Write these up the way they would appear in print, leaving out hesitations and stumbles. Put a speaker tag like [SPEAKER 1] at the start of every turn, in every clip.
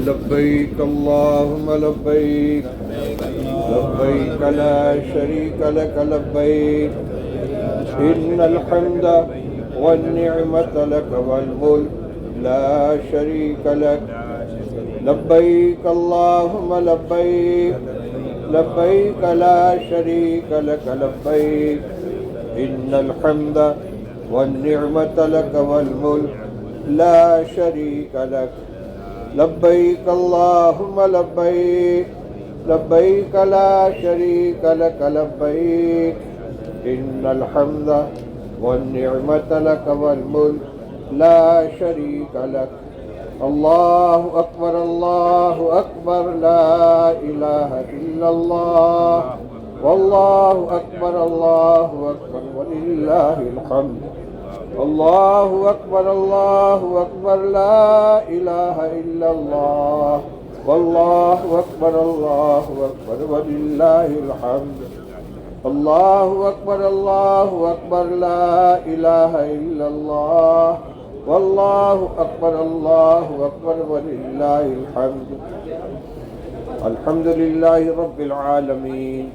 [SPEAKER 1] لبيك اللهم لبيك لبيك لا شريك لك لبيك إن الحمد والنعمة لك والملك لا شريك لك لبيك اللهم لبيك لبيك لا شريك لك لبيك إن الحمد والنعمة لك والملك لا شريك لك لبيك اللهم لبيك لبيك لا شريك لك لبيك إن الحمد والنعمة لك والملك لا شريك لك الله أكبر لا إله إلا الله والله أكبر ولله الحمد الله أكبر لا إله إلا الله والله أكبر ولله الحمد الله أكبر لا إله إلا الله والله أكبر ولله الحمد الحمد لله رب العالمين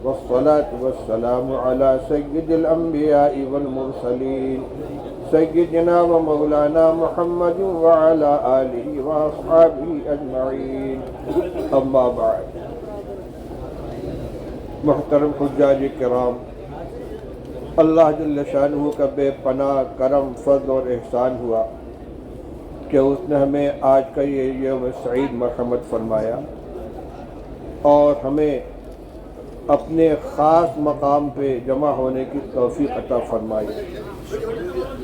[SPEAKER 1] والصلاة والسلام على سيد الأنبياء والمرسلين سيدنا ومولانا محمد وعلى آله وأصحابه أجمعين أما بعد محترم حجاج کرام، اللہ جل شانہ کا بے پناہ کرم فضل اور احسان ہوا کہ اس نے ہمیں آج کا یہ یوم سعید مرحمت فرمایا اور ہمیں اپنے خاص مقام پہ جمع ہونے کی توفیق عطا فرمائی۔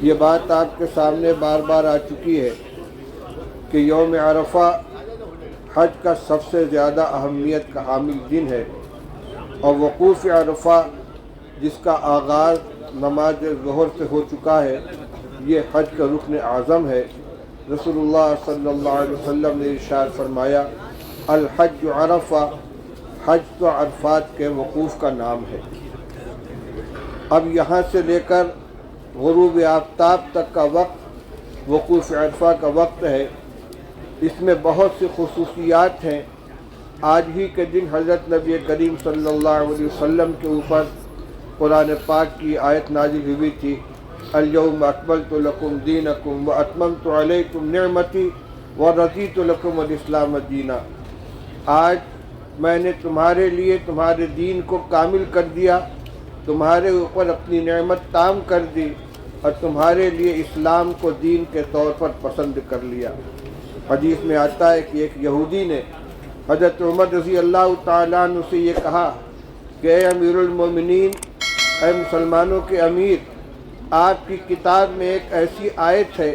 [SPEAKER 1] یہ بات آپ کے سامنے بار بار آ چکی ہے کہ یوم عرفہ حج کا سب سے زیادہ اہمیت کا حامل دن ہے، اور وقوف عرفہ جس کا آغاز نماز ظہر سے ہو چکا ہے، یہ حج کا رکن اعظم ہے۔ رسول اللہ صلی اللہ علیہ وسلم نے ارشاد فرمایا، الحج عرفہ، حج تو عرفات کے وقوف کا نام ہے۔ اب یہاں سے لے کر غروب آفتاب تک کا وقت وقوف عرفہ کا وقت ہے۔ اس میں بہت سی خصوصیات ہیں۔ آج ہی کے دن حضرت نبی کریم صلی اللہ علیہ وسلم کے اوپر قرآن پاک کی آیت نازل ہوئی تھی، الیوم اکملت لکم دینکم واتممت علیکم نعمتی ورضیت لکم الاسلام دینا۔ آج میں نے تمہارے لیے تمہارے دین کو کامل کر دیا، تمہارے اوپر اپنی نعمت تام کر دی، اور تمہارے لیے اسلام کو دین کے طور پر پسند کر لیا۔ حدیث میں آتا ہے کہ ایک یہودی نے حضرت عمر رضی اللہ تعالیٰ عنہ سے یہ کہا کہ اے امیر المومنین، اے مسلمانوں کے امیر، آپ کی کتاب میں ایک ایسی آیت ہے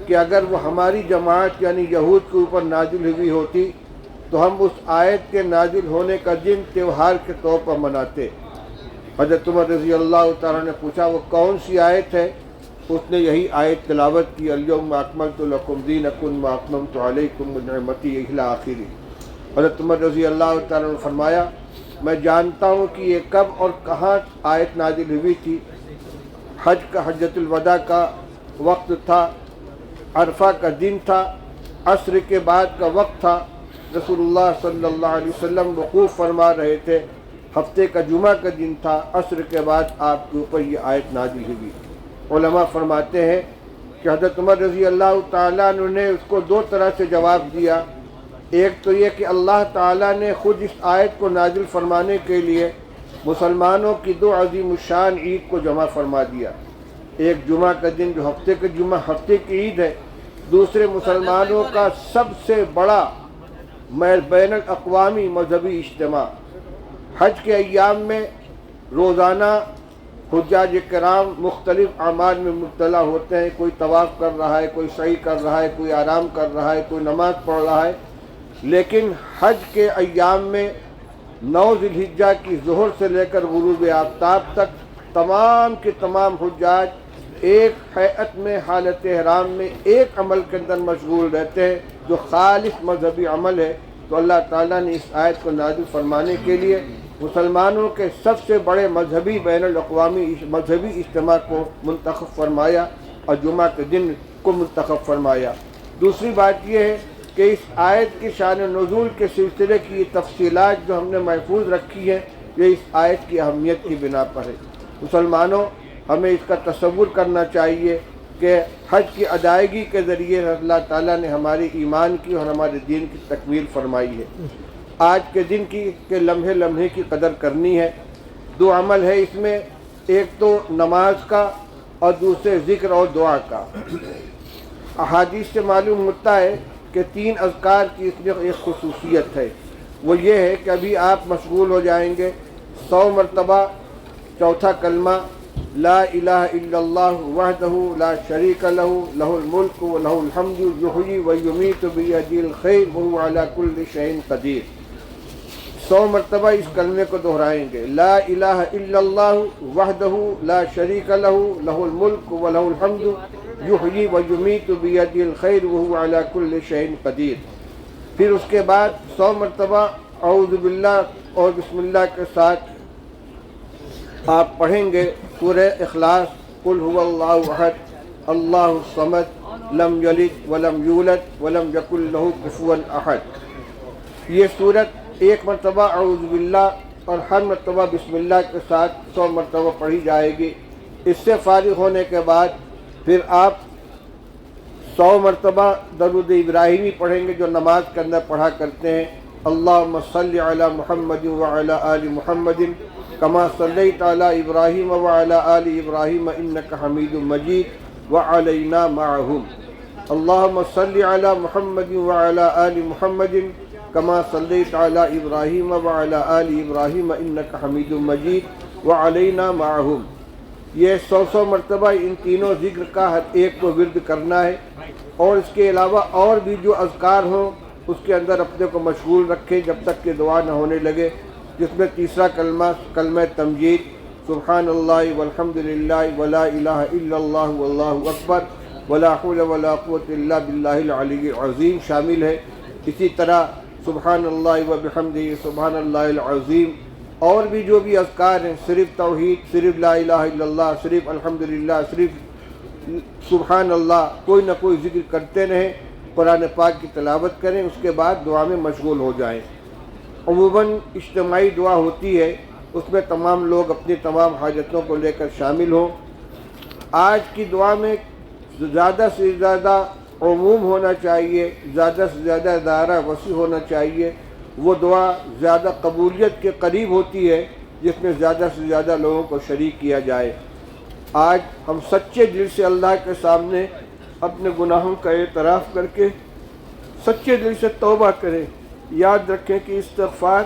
[SPEAKER 1] کہ اگر وہ ہماری جماعت یعنی یہود کے اوپر نازل ہوئی ہوتی تو ہم اس آیت کے نازل ہونے کا دن تہوار کے طور پر مناتے۔ حضرت عمر رضی اللہ تعالیٰ نے پوچھا وہ کون سی آیت ہے؟ اس نے یہی آیت تلاوت کی، الیوم اکملت لکم دینکم واتممت علیکم نعمتی الی آخری۔ حضرت عمر رضی اللہ تعالیٰ نے فرمایا، میں جانتا ہوں کہ یہ کب اور کہاں آیت نازل ہوئی تھی۔ حج کا حجۃ الوداع کا وقت تھا، عرفہ کا دن تھا، عصر کے بعد کا وقت تھا۔ رسول اللہ صلی اللہ علیہ وسلم وقوف فرما رہے تھے، ہفتے کا جمعہ کا دن تھا، عصر کے بعد آپ کے اوپر یہ آیت نازل ہوئی۔ علماء فرماتے ہیں کہ حضرت عمر رضی اللہ تعالیٰ عنہ نے اس کو دو طرح سے جواب دیا۔ ایک تو یہ کہ اللہ تعالیٰ نے خود اس آیت کو نازل فرمانے کے لیے مسلمانوں کی دو عظیم الشان عید کو جمع فرما دیا، ایک جمعہ کا دن جو ہفتے کی عید ہے، دوسرے مسلمانوں کا سب سے بڑا بین الاقوامی مذہبی اجتماع۔ حج کے ایام میں روزانہ حجاج کرام مختلف اعمال میں مبتلا ہوتے ہیں، کوئی طواف کر رہا ہے، کوئی سعی کر رہا ہے، کوئی آرام کر رہا ہے، کوئی نماز پڑھ رہا ہے، لیکن حج کے ایام میں 9 ذی الحجہ کی ظہر سے لے کر غروب آفتاب تک تمام کے تمام حجاج ایک ہیئت میں حالت احرام میں ایک عمل کے اندر مشغول رہتے ہیں جو خالص مذہبی عمل ہے۔ تو اللہ تعالیٰ نے اس آیت کو نازل فرمانے کے لیے مسلمانوں کے سب سے بڑے مذہبی بین الاقوامی مذہبی اجتماع کو منتخب فرمایا اور جمعہ کے دن کو منتخب فرمایا۔ دوسری بات یہ ہے کہ اس آیت کی شان نزول کے سلسلے کی تفصیلات جو ہم نے محفوظ رکھی ہیں یہ اس آیت کی اہمیت کی بنا پر ہے۔ مسلمانوں، ہمیں اس کا تصور کرنا چاہیے کہ حج کی ادائیگی کے ذریعے اللہ تعالیٰ نے ہماری ایمان کی اور ہمارے دین کی تکمیل فرمائی ہے۔ آج کے دن کے لمحے لمحے کی قدر کرنی ہے۔ دو عمل ہے اس میں، ایک تو نماز کا اور دوسرے ذکر اور دعا کا۔ احادیث سے معلوم ہوتا ہے کہ 3 اذکار کی اس میں ایک خصوصیت ہے، وہ یہ ہے کہ ابھی آپ مشغول ہو جائیں گے 100 مرتبہ چوتھا کلمہ لا الہ الا اللہ وحدہ لا شریک لہ لہ الملک و لہ الحمد یحیی و یمیت بیدہ الخیر وہو علی کل شیء قدیر۔ 100 مرتبہ اس کلمے کو دہرائیں گے، لا الہ الا اللہ وحدہ لا شریک لہ لہ الملک و لہ الحمد یحیی و یمیت بیدہ الخیر وہو علی کل شیء قدیر۔ پھر اس کے بعد 100 مرتبہ اعوذ باللہ اور بسم اللہ کے ساتھ آپ پڑھیں گے سورہ اخلاص، قل هو اللہ احد اللہ الصمد لم یلد ولم یولد ولم یکن لہ کفوا احد۔ یہ سورت ایک مرتبہ اعوذ باللہ اور ہر مرتبہ بسم اللہ کے ساتھ 100 مرتبہ پڑھی جائے گی۔ اس سے فارغ ہونے کے بعد پھر آپ 100 مرتبہ درود ابراہیمی پڑھیں گے جو نماز کے اندر پڑھا کرتے ہیں، اللہم صلی علی محمد وعلی آل محمد کما صلیت علی ابراہیم وعلی آل ابراہیم انک حمید مجید وعلینا معہم۔ اللہم صلی علی محمد وعلی آل محمد کما صلیت علی ابراہیم وعلی آل ابراہیم انک حمید مجید وعلینا معہم۔ یہ 100 مرتبہ ان تینوں ذکر کا ہر ایک کو ورد کرنا ہے، اور اس کے علاوہ اور بھی جو اذکار ہوں اس کے اندر اپنے کو مشغول رکھیں جب تک کہ دعا نہ ہونے لگے، جس میں تیسرا کلمہ کلمہ تمجید سبحان اللہ والحمد للہ ولا الہ الا اللہ واللہ اکبر ولا حول ولا قوت الا باللہ العلی العظیم شامل ہے۔ اسی طرح سبحان اللہ وبحمدہ سبحان اللہ العظیم، اور بھی جو بھی اذکار ہیں، صرف توحید، صرف لا الہ الا اللہ، صرف الحمدللہ، صرف سبحان اللہ، کوئی نہ کوئی ذکر کرتے رہیں، قرآن پاک کی تلاوت کریں، اس کے بعد دعا میں مشغول ہو جائیں۔ عموماً اجتماعی دعا ہوتی ہے، اس میں تمام لوگ اپنی تمام حاجتوں کو لے کر شامل ہوں۔ آج کی دعا میں زیادہ سے زیادہ عموم ہونا چاہیے، زیادہ سے زیادہ دائرہ وسیع ہونا چاہیے، وہ دعا زیادہ قبولیت کے قریب ہوتی ہے جس میں زیادہ سے زیادہ لوگوں کو شریک کیا جائے۔ آج ہم سچے دل سے اللہ کے سامنے اپنے گناہوں کا اعتراف کر کے سچے دل سے توبہ کریں۔ یاد رکھیں کہ استغفار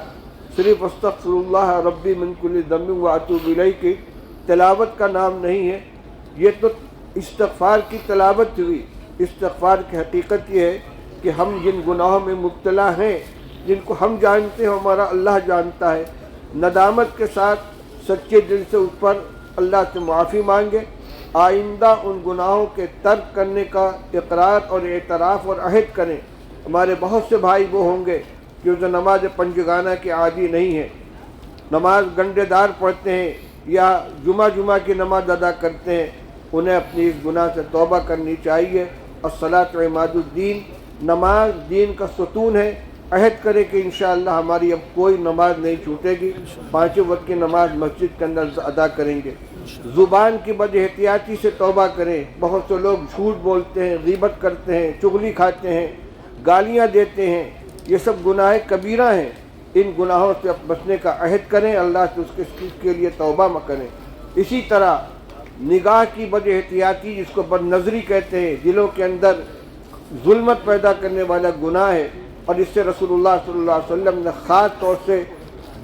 [SPEAKER 1] صرف استغفر اللہ ربی من کل ذنب واتوب الیہ کی تلاوت کا نام نہیں ہے، یہ تو استغفار کی تلاوت ہوئی۔ استغفار کی حقیقت یہ ہے کہ ہم جن گناہوں میں مبتلا ہیں، جن کو ہم جانتے ہیں ہمارا اللہ جانتا ہے، ندامت کے ساتھ سچے دل سے اس پر اللہ سے معافی مانگے، آئندہ ان گناہوں کے ترک کرنے کا اقرار اور اعتراف اور عہد کریں۔ ہمارے بہت سے بھائی وہ ہوں گے جو نماز پنجگانہ کے عادی نہیں ہیں، نماز گنڈے دار پڑھتے ہیں یا جمعہ کی نماز ادا کرتے ہیں، انہیں اپنی اس گناہ سے توبہ کرنی چاہیے۔ الصلاۃ عماد الدین، نماز دین کا ستون ہے، عہد کرے کہ انشاءاللہ ہماری اب کوئی نماز نہیں چھوٹے گی، 5 وقت کی نماز مسجد کے اندر ادا کریں گے۔ زبان کی بد احتیاطی سے توبہ کریں، بہت سے لوگ جھوٹ بولتے ہیں، غیبت کرتے ہیں، چغلی کھاتے ہیں، گالیاں دیتے ہیں، یہ سب گناہ کبیرہ ہیں۔ ان گناہوں سے بچنے کا عہد کریں، اللہ سے اس کے لیے توبہ کریں۔ اسی طرح نگاہ کی بد احتیاطی، جس کو بد نظری کہتے ہیں، دلوں کے اندر ظلمت پیدا کرنے والا گناہ ہے، اور اس سے رسول اللہ صلی اللہ علیہ وسلم نے خاص طور سے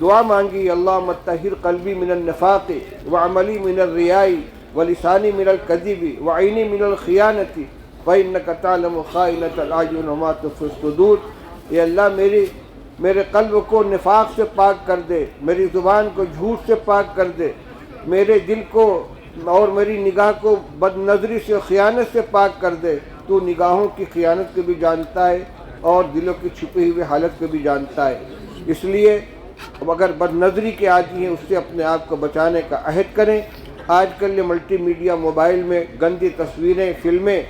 [SPEAKER 1] دعا مانگی، اللہم طہر قلبی من النفاق وعملی من الریاء ولسانی من الکذب وعینی من الخیانت فإنک تعلم خائنۃ الأعین وما تخفی الصدور۔ اے اللہ میرے قلب کو نفاق سے پاک کر دے، میری زبان کو جھوٹ سے پاک کر دے، میرے دل کو اور میری نگاہ کو بد نظری سے خیانت سے پاک کر دے۔ تو نگاہوں کی خیانت کو بھی جانتا ہے اور دلوں کی چھپی ہوئی حالت کو بھی جانتا ہے، اس لیے اگر بد نظری کے عادی ہیں اس سے اپنے آپ کو بچانے کا عہد کریں۔ آج کل یہ ملٹی میڈیا موبائل میں گندی تصویریں، فلمیں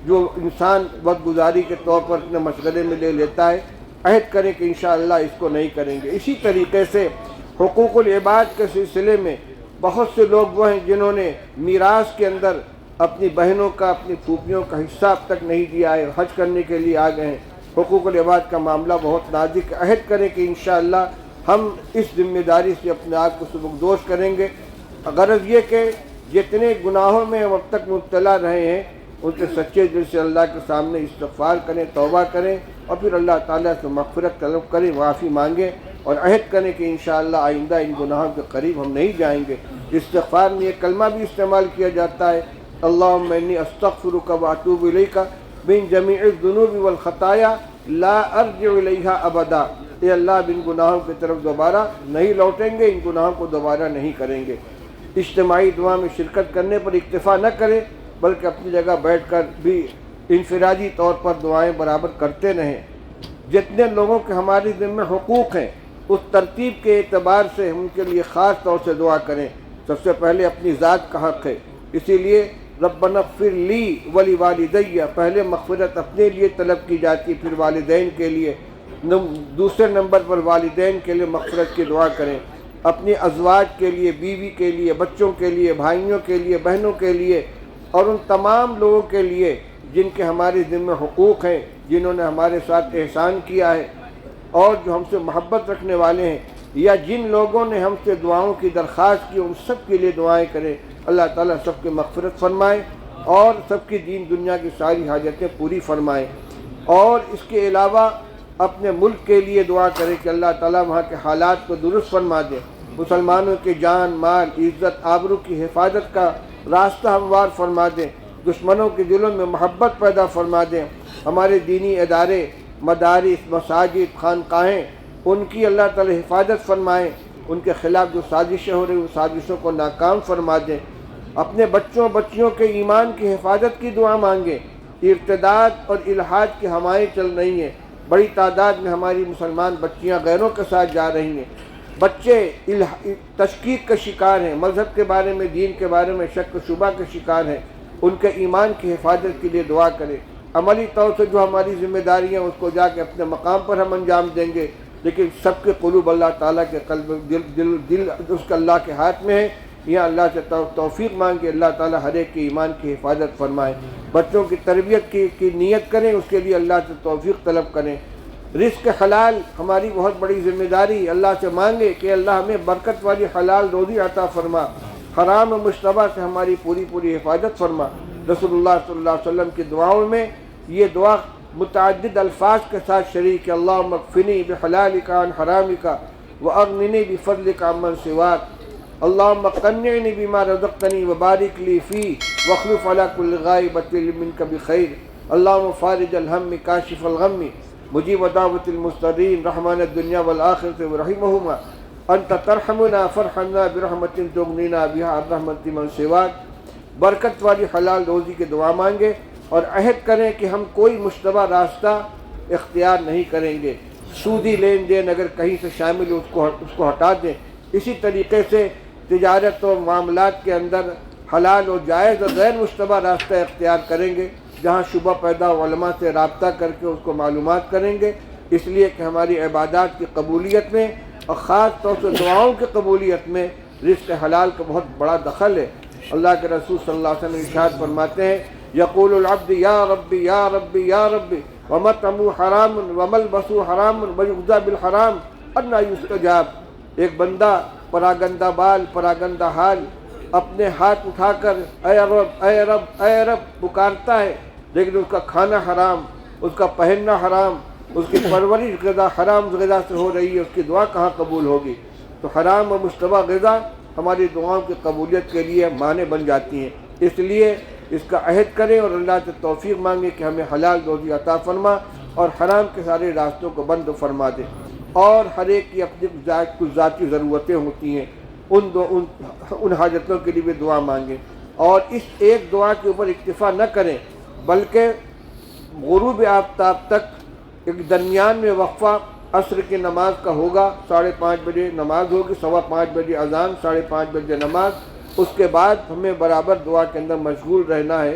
[SPEAKER 1] جو انسان وقت گزاری کے طور پر اپنے مشغلے میں لے لیتا ہے، عہد کریں کہ انشاءاللہ اس کو نہیں کریں گے۔ اسی طریقے سے حقوق العباد کے سلسلے میں بہت سے لوگ وہ ہیں جنہوں نے میراث کے اندر اپنی بہنوں کا، اپنی پھوپھیوں کا حصہ اب تک نہیں دیا ہے، حج کرنے کے لیے آ گئے ہیں۔ حقوق العباد کا معاملہ بہت نازک، عہد کریں کہ انشاءاللہ ہم اس ذمہ داری سے اپنے آپ کو سبکدوش کریں گے۔ غرض یہ کہ جتنے گناہوں میں ہم اب تک مبتلا رہے ہیں ان سے سچے دل سے اللہ کے سامنے استغفار کریں، توبہ کریں، اور پھر اللہ تعالیٰ سے مغفرت طلب کریں، معافی مانگیں، اور عہد کریں کہ انشاءاللہ آئندہ ان گناہوں کے قریب ہم نہیں جائیں گے۔ استغفار میں یہ کلمہ بھی استعمال کیا جاتا ہے، اللہم انی استغفرک واتوب الیک من جمیع الذنوب والخطایا لا ارجع الیہا ابدا۔ اے اللہ، اب ان گناہوں کی طرف دوبارہ نہیں لوٹیں گے، ان گناہوں کو دوبارہ نہیں کریں گے۔ اجتماعی دعا میں شرکت کرنے پر اکتفا نہ کریں، بلکہ اپنی جگہ بیٹھ کر بھی انفرادی طور پر دعائیں برابر کرتے رہیں۔ جتنے لوگوں کے ہماری ذمہ حقوق ہیں اس ترتیب کے اعتبار سے ہم ان کے لیے خاص طور سے دعا کریں۔ سب سے پہلے اپنی ذات کا حق ہے، اسی لیے ربنا اغفر لی ولی والدی، پہلے مغفرت اپنے لیے طلب کی جاتی، پھر والدین کے لیے، دوسرے نمبر پر والدین کے لیے مغفرت کی دعا کریں۔ اپنی ازواج کے لیے، بیوی کے لیے، بچوں کے لیے، بھائیوں کے لیے، بہنوں کے لیے، اور ان تمام لوگوں کے لیے جن کے ہمارے ذمہ حقوق ہیں، جنہوں نے ہمارے ساتھ احسان کیا ہے اور جو ہم سے محبت رکھنے والے ہیں، یا جن لوگوں نے ہم سے دعاؤں کی درخواست کی، ان سب کے لیے دعائیں کریں۔ اللہ تعالیٰ سب کی مغفرت فرمائے اور سب کی دین دنیا کی ساری حاجتیں پوری فرمائے۔ اور اس کے علاوہ اپنے ملک کے لیے دعا کریں کہ اللہ تعالیٰ وہاں کے حالات کو درست فرما دے، مسلمانوں کے جان، مال، عزت، آبرو کی حفاظت کا راستہ ہموار فرما دیں، دشمنوں کے دلوں میں محبت پیدا فرما دیں۔ ہمارے دینی ادارے، مدارس، مساجد، خانقاہیں، ان کی اللہ تعالی حفاظت فرمائیں، ان کے خلاف جو سازشیں ہو رہی ہیں ان سازشوں کو ناکام فرما دیں۔ اپنے بچوں بچیوں کے ایمان کی حفاظت کی دعا مانگیں۔ ارتداد اور الحاد کی ہوائیں چل رہی ہیں، بڑی تعداد میں ہماری مسلمان بچیاں غیروں کے ساتھ جا رہی ہیں، بچے تشکیک کا شکار ہیں، مذہب کے بارے میں، دین کے بارے میں شک و شبہ کے شکار ہیں، ان کے ایمان کی حفاظت کے لیے دعا کریں۔ عملی طور سے جو ہماری ذمہ داریاں اس کو جا کے اپنے مقام پر ہم انجام دیں گے، لیکن سب کے قلوب اللہ تعالیٰ کے قلب دل اس کا اللہ کے ہاتھ میں ہے۔ یہاں اللہ سے توفیق مانگے، اللہ تعالیٰ ہر ایک کے ایمان کی حفاظت فرمائے۔ بچوں کی تربیت کی نیت کریں، اس کے لیے اللہ سے توفیق طلب کریں۔ رزق حلال ہماری بہت بڑی ذمہ داری، اللہ سے مانگے کہ اللہ ہمیں برکت والی حلال روزی عطا فرما، حرام و مشتبہ سے ہماری پوری حفاظت فرما۔ رسول اللہ صلی اللہ علیہ وسلم کی دعاؤں میں یہ دعا متعدد الفاظ کے ساتھ شریک ہے، اللہم اکفنی بحلالک عن حرامک واغننی بفضلک عمن سواک، اللہم قنعنی بما رزقتنی وبارک لی فیہ واخلف علی کل غائبۃ منک بخیر، اللہم فارج الہم کاشف الغم مجیب دعوت المضطرین رحمان الدنیا والآخرۃ ورحمہما، انت ترحمنا فرحمنا برحمت تغنینا بہا عن رحمت من سواک۔ برکت والی حلال روزی کی دعا مانگے اور عہد کریں کہ ہم کوئی مشتبہ راستہ اختیار نہیں کریں گے۔ سودی لین دین اگر کہیں سے شامل ہو اس کو ہٹا دیں۔ اسی طریقے سے تجارت و معاملات کے اندر حلال و جائز اور غیر مشتبہ راستہ اختیار کریں گے، جہاں شبہ پیدا علماء سے رابطہ کر کے اس کو معلومات کریں گے، اس لیے کہ ہماری عبادات کی قبولیت میں اور خاص طور سے دعاؤں کی قبولیت میں رزق حلال کا بہت بڑا دخل ہے۔ اللہ کے رسول صلی اللہ علیہ وسلم ارشاد فرماتے ہیں، یقول العبد یا ربی یا ربی یا ربی ومطعمہ حرام وملبسہ حرام ویغذی بالحرام انا یستجاب۔ ایک بندہ پراگندہ بال پراگندہ حال اپنے ہاتھ اٹھا کر اے رب اے رب اے رب پکارتا ہے، لیکن اس کا کھانا حرام، اس کا پہننا حرام، اس کی پرورش غذا حرام غذا سے ہو رہی ہے، اس کی دعا کہاں قبول ہوگی؟ تو حرام و مشتبہ غذا ہماری دعاؤں کی قبولیت کے لیے مانع بن جاتی ہیں۔ اس لیے اس کا عہد کریں اور اللہ سے توفیق مانگیں کہ ہمیں حلال روزی عطا فرما اور حرام کے سارے راستوں کو بند فرما دے۔ اور ہر ایک کی اپنی کچھ ذاتی ضرورتیں ہوتی ہیں، ان حاجتوں کے لیے بھی دعا مانگیں، اور اس ایک دعا کے اوپر اکتفا نہ کریں، بلکہ غروب آفتاب تک ایک درمیان میں وقفہ عصر کی نماز کا ہوگا، 5:30 بجے نماز ہوگی، 5:15 بجے اذان، 5:30 بجے نماز، اس کے بعد ہمیں برابر دعا کے اندر مشغول رہنا ہے۔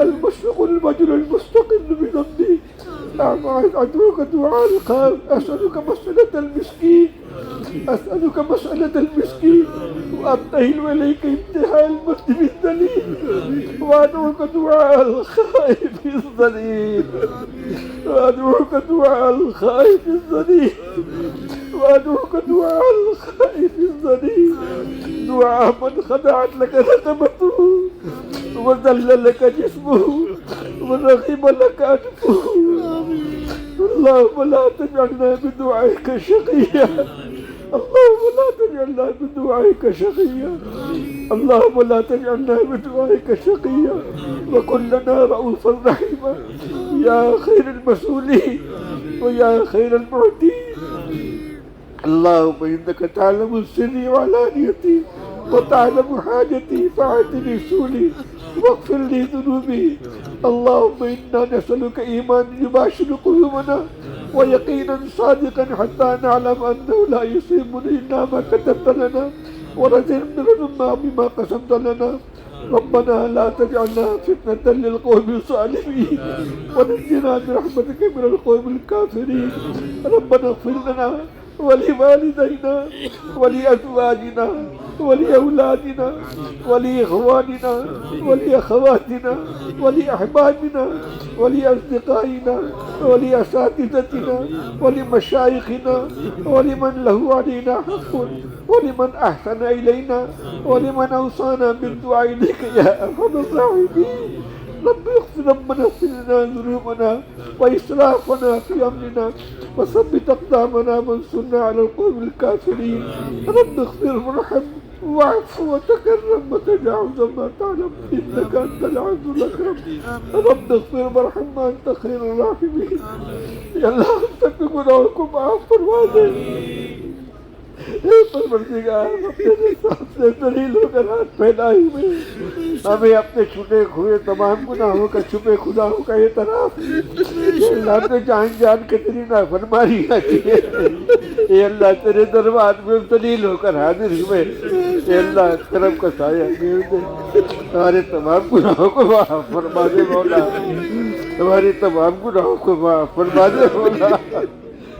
[SPEAKER 1] المشفق الوجل المستقل بذنبي أدعوك دعاء الخائف أسألك مسألة المسكين وأبتهل إليك انتهاء المسلم الذليل وأدعوك دعاء الخائف الذليل دعاء من خضعت لك رقبته وذل لك جسمه ورغب لك أنفه. اللهم لا تجعلنا بدعائك شقيا. اللهم لا تجعلنا بدعائك شقيا وكن لنا رؤوفا رحيما يا خير المسؤولين ويا خير المعطين. اللهم إنك تعلم سري وعلانيتي وتعلم حاجتي فأعطني سؤلي واغفر لي ذنوبي. اللهم إنا نسألك إيمانا يباشر قلوبنا ويقينا صادقا حتى نعلم أنه لا يصيبنا إلا ما كتبت لنا ورزقنا بما قسمت لنا. ربنا لا تجعلنا فتنة للقوم الظالمين ونجنا برحمتك من القوم الكافرين. ربنا اغفر لنا ولوالدينا ولأزواجنا ولأولادنا ولإخواننا ولأخواتنا ولأحبابنا ولأصدقائنا ولأساتذتنا ولمشايخنا ولمن له علينا حق ولمن أحسن إلينا ولمن أوصانا بالدعاء إليك يا أرحم الراحمين. ربنا اغفر لنا ذنوبنا وإسرافنا في أمرنا وثبت أقدامنا وانصرنا على القوم الكافرين. رب اغفر وارحم واعف وتكرم وتجاوز ما تعلم إنك أنت العز الأكرم. رب اغفر وارحم وأنت خير الراحمين. يا الله أنت بمنعكم عن فرمانه پروردگار اپنے سامنے ذلیل ہو کر ہاتھ پھیلائے ہوئے ہمیں اپنے چھوٹے ہوئے تمام گناہوں کا چھپے خداؤں کا اعتراف اللہ نے جان جان کے تیری نافرمانیاں کی ہے اے اللہ تیرے دربار میں ذلیل ہو کر حاضر ہوئے اے اللہ کرم کا سایہ گیر دے ہمارے تمام گناہوں کو معاف فرما دے مولا ہماری تمام گناہوں کو معاف فرما دے مولا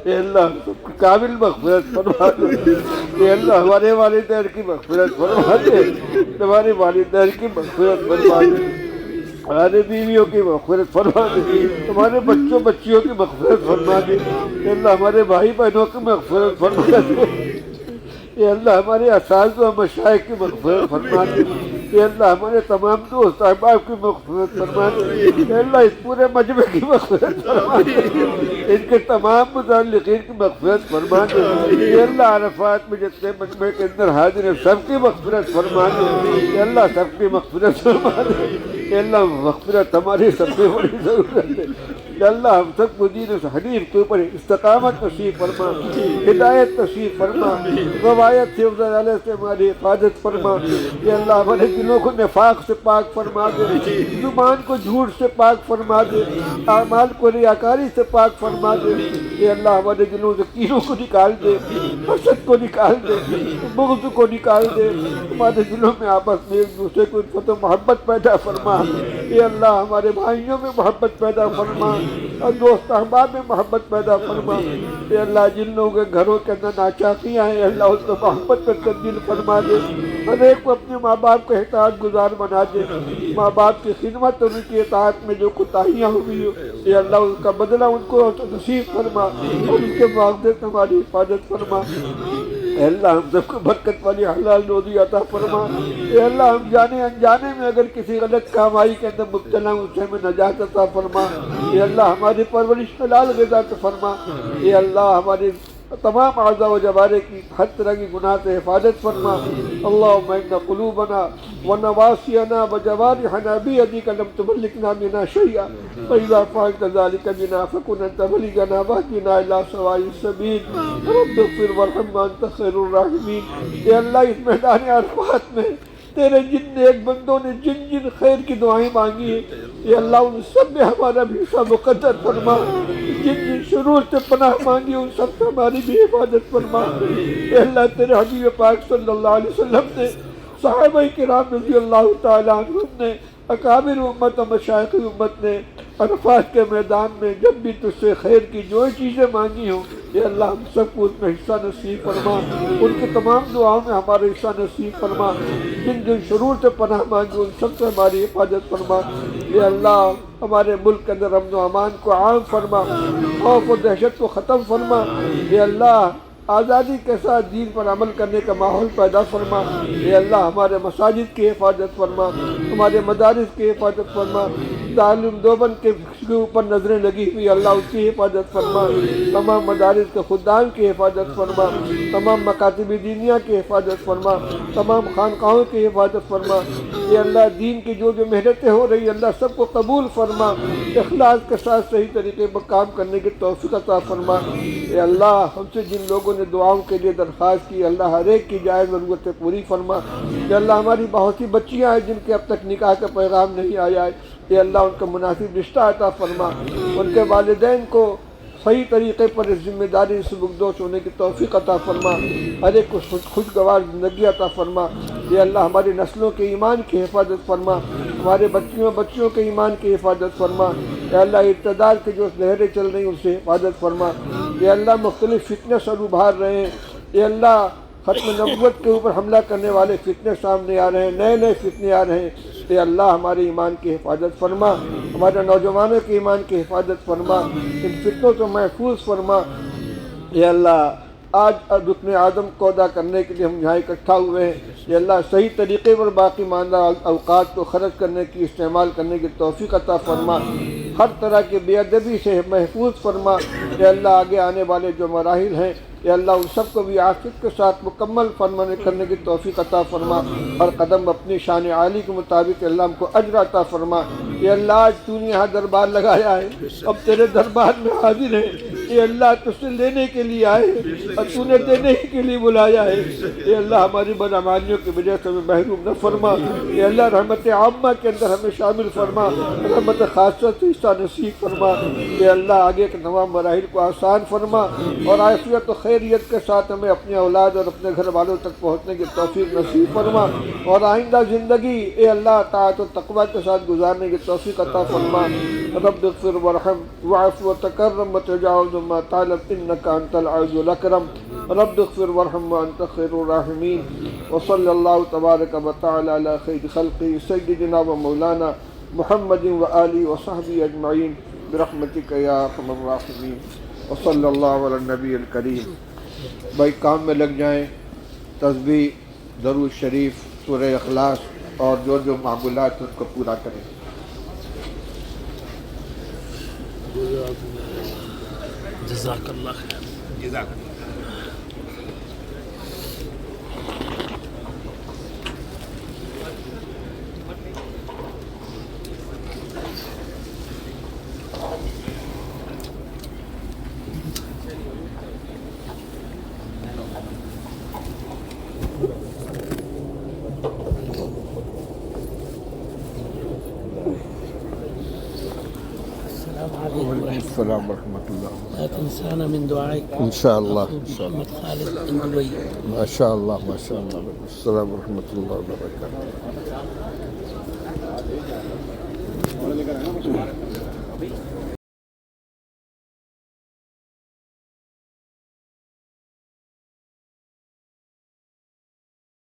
[SPEAKER 1] اے اللہ سب کی کامل مغفرت فرما دے اے اللہ ہمارے والدین کی مغفرت فرما دے ہمارے والدین کی مغفرت فرما دے ہمارے بیویوں کی مغفرت فرما دے ہمارے بچوں بچیوں کی مغفرت فرما دے اے اللہ ہمارے بھائی بہنوں کی مغفرت فرما دے اے اللہ ہمارے اساتذہ و مشائخ کی مغفرت فرما دے اے اللہ ہمارے تمام دوست احباب کی مغفرت فرما دے اے اللہ اس پورے مجمع کی مغفرت فرما دے ان کے تمام متعلقین کی مغفرت فرما دے اے اللہ عرفات میں جتنے مجمع کے اندر حاضر ہیں سب کی مغفرت فرما دے اے اللہ سب کی مغفرت فرما دے اے اللہ مغفرت ہماری سب سے بڑی ضرورت ہے اے اللہ ہم سب کو دین حنیف کے اوپر استقامت نصیب فرما ہدایت نصیب فرما روایت سے افضل سے ہماری حفاظت فرما اے اللہ ہمارے دلوں کو نفاق سے پاک فرما دے زبان کو جھوٹ سے پاک فرما دے اعمال کو ریاکاری سے پاک فرما دے اے اللہ ہمارے دلوں سے کینوں کو نکال دے حسد کو نکال دے بغض کو نکال دے ہمارے دلوں میں آپس میں ایک دوسرے کو الفت و محبت پیدا فرما اے اللہ ہمارے بھائیوں میں محبت پیدا فرما اور دوست احباب میں محبت پیدا فرما اے اللہ جن لوگوں کے گھروں کے اندر ناچاقیاں ہیں اللہ اس کو محبت میں تبدیل فرما دے ہر ایک کو اپنے ماں باپ کو اطاعت گزار بنا دے ماں باپ کی خدمت اور ان کی اطاعت میں جو کوتاہیاں ہوئی ہو اے اللہ اس کا بدلہ ان کو نصیب فرما اور ان کے معاوضے سے ہماری حفاظت فرما اے اللہ ہم سب کو برکت والی حلال روزی عطا فرما اے اللہ ہم جانے انجانے میں اگر کسی غلط کامائی کے اندر مبتلا ہوں اسے ہمیں نجات عطا فرما اے اللہ ہماری پرورش حلال غذا عطا فرما اے اللہ ہماری تمام اعضاء و جوارح کی ہر طرح کی گناہ سے حفاظت فرما اللہم ان قلوبنا ونواسینا وجوارحنا بیدک لم تملکنا منا شیئا فإذا فعلت ذلك بنا فكن انت ولينا واهدنا الى سواء السبيل رب اغفر وارحم وانت خیر الراحمین اے اللہ اس میدان عرفات میں تیرے جن نیک بندوں نے جن جن خیر کی دعائیں مانگی ہیں اے اللہ ان سب میں ہمارا بھی حصہ مقدر فرما جن جن شرور سے پناہ مانگی ان سب سے ہماری بھی حفاظت فرما اے اللہ تیرے حبیب پاک صلی اللہ علیہ وسلم نے صحابہ کرام رضی اللہ تعالیٰ عنہم نے اکابر امت و مشائخ امت نے عرفات کے میدان میں جب بھی تجھ سے خیر کی جو چیزیں مانگی ہوں اے اللہ ہم سب کو اس میں حصہ نصیب فرما ان کی تمام دعاؤں میں ہمارا حصہ نصیب فرما جن جن شرور سے پناہ مانگی ان سب سے ہماری حفاظت فرما اے اللہ ہمارے ملک کے اندر امن و امان کو عام فرما خوف و دہشت کو ختم فرما اے اللہ آزادی کے ساتھ دین پر عمل کرنے کا ماحول پیدا فرما اے اللہ ہمارے مساجد کی حفاظت فرما ہمارے مدارس کی حفاظت فرما دارالعلوم دیوبند کے اوپر نظریں لگی ہوئی اللہ اس کی حفاظت فرما تمام مدارس کے خدام کی حفاظت فرما تمام مکاتب دینیہ کی حفاظت فرما تمام خانقاہوں کی حفاظت فرما اے اللہ دین کی جو محنتیں ہو رہی اللہ سب کو قبول فرما اخلاص کے ساتھ صحیح طریقے پر کام کرنے کی توفیق عطا فرما اے اللہ ہم سے جن لوگوں نے دعاؤں کے لیے درخواست کی اللہ ہر ایک کی جائز ضرورتیں پوری فرما اے اللہ ہماری بہت سی بچیاں ہیں جن کے اب تک نکاح کا پیغام نہیں آیا ہے اے اللہ ان کا مناسب رشتہ عطا فرما ان کے والدین کو صحیح طریقے پر اس ذمہ داری سے سبکدوش ہونے کی توفیق عطا فرما ہر ایک کو خوشگوار زندگی عطا فرما اے اللہ ہماری نسلوں کے ایمان کی حفاظت فرما ہمارے بچیوں کے ایمان کی حفاظت فرما اے اللہ اقتدار کے جو لہریں چل رہی ہیں ان سے حفاظت فرما اے اللہ مختلف فتنے سر ابھار رہے ہیں اے اللہ ختم نبوت کے اوپر حملہ کرنے والے فتنے سامنے آ رہے ہیں نئے فتنے آ رہے ہیں اے اللہ ہمارے ایمان کی حفاظت فرما ہمارے نوجوانوں کے ایمان کی حفاظت فرما ان فتنوں سے محفوظ فرما اے اللہ آج رکن اعظم کو ادا کرنے کے لیے ہم یہاں اکٹھا ہوئے ہیں اے اللہ صحیح طریقے پر باقی ماندہ اوقات کو خرچ کرنے کی استعمال کرنے کی توفیق عطا فرما ہر طرح کی بے ادبی سے محفوظ فرما اے اللہ آگے آنے والے جو مراحل ہیں اے اللہ ان سب کو بھی عافیت کے ساتھ مکمل فرمان کرنے کی توفیق عطا فرما، ہر قدم اپنی شان عالی کے مطابق اے اللہ ہم کو اجر عطا فرما۔ اے اللہ آج تو نے یہاں دربار لگایا ہے، اب تیرے دربار میں حاضر ہے، اے اللہ تجھ سے لینے کے لیے آئے اور تو نے دینے ہی کے لیے بلایا ہے۔ اے اللہ ہماری بدعمالیوں کی وجہ سے ہمیں محروم نہ فرما، اے اللہ رحمت عامہ کے اندر ہمیں شامل فرما، رحمت خاصہ سے حصہ نصیب فرما۔ اے اللہ آگے کے تمام مراحل کو آسان فرما اور عافیت و خیریت کے ساتھ ہمیں اپنے اولاد اور اپنے گھر والوں تک پہنچنے کی توفیق نصیب فرما، اور آئندہ زندگی اے اللہ طاعت و تقوی کے ساتھ گزارنے کی توفیق عطا فرما۔ رب اغفر ورحم واعف وتکرم وتجاوز ما تعلم انك انت العزیز الاکرم۔ رب اغفر ورحم وانت خیر الراحمین، وصلی اللہ تبارک وتعالی علی خیر خلقہ سیدنا و مولانا محمد وآلہ وصحبہ اجمعین برحمتک یا ارحم الراحمین، وصلی اللہ علی النبی الکریم۔ بھائی کام میں لگ جائیں، تسبیح، درود شریف، سورہ اخلاص اور جو معمولات ان کو پورا کریں۔
[SPEAKER 2] جزاک اللہ خیر۔
[SPEAKER 3] جزاک اللہ۔
[SPEAKER 1] السلام ورحمۃ اللہ۔
[SPEAKER 2] لا تنسانا من دعائك
[SPEAKER 1] انشاءاللہ
[SPEAKER 2] محمد خالد بن الوليد۔
[SPEAKER 1] ماشاء اللہ ماشاء اللہ۔ السلام ورحمۃ اللہ وبرکاتہ۔